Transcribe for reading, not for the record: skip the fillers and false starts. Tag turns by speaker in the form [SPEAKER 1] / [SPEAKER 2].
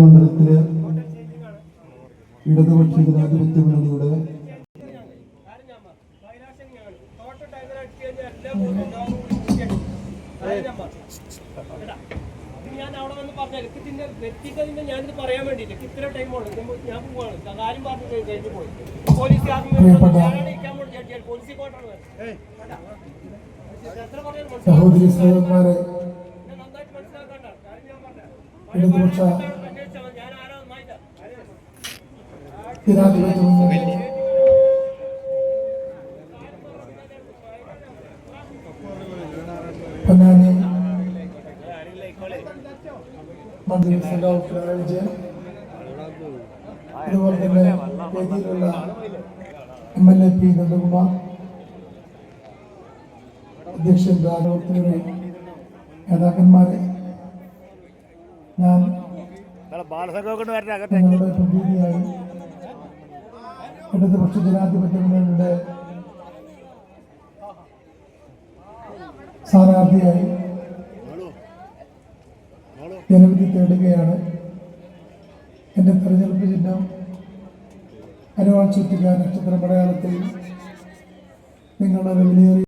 [SPEAKER 1] മണ്ഡലത്തിലെ ഇടതുപക്ഷ ജനാധിപത്യ മുന്നണിയുടെ
[SPEAKER 2] ഞാൻ അവിടെ വന്ന് പറഞ്ഞാൽ ഇതിന്റെ വ്യക്തിഗതിന്റെ ഞാനിത് പറയാൻ വേണ്ടിയിട്ട് ഇത്ര ടൈമുള്ളൂ. ഞാൻ പോവാണ്, കാര്യം പറഞ്ഞു കഴിഞ്ഞു പോയി. പോലീസ് പോലീസ് കോട്ടാണ്
[SPEAKER 1] സഹോദരി സഹോദരന്മാരെ,
[SPEAKER 2] നന്നായിട്ട് മനസ്സിലാക്കണ്ട കാര്യം ഞാൻ പറഞ്ഞു.
[SPEAKER 1] ഇടതുപക്ഷ
[SPEAKER 2] ഞാൻ ആരാ നന്നായിട്ട്
[SPEAKER 1] ജനാധിപത്യ മുന്നണി പൊന്നാനി മന്ത്രി സഖാവ് പിണറായി വിജയൻ, അതുപോലെ തന്നെ വേദിയിലുള്ള MLA പി നന്ദകുമാർ, അധ്യക്ഷൻ രാഘവത്തിലെ നേതാക്കന്മാരെ, ഞാൻ ഞങ്ങളുടെ പ്രതിനിധിയായി ഇടതുപക്ഷ ജനാധിപത്യ മുന്നണിയുടെ സ്ഥാനാർത്ഥിയായി ജനവിധി തേടുകയാണ്. എൻ്റെ തെരഞ്ഞെടുപ്പ് ചിഹ്നം അരവാൾ ചുറ്റിക നക്ഷത്ര മലയാളത്തിൽ നിങ്ങളുടെ വിലയേറിയ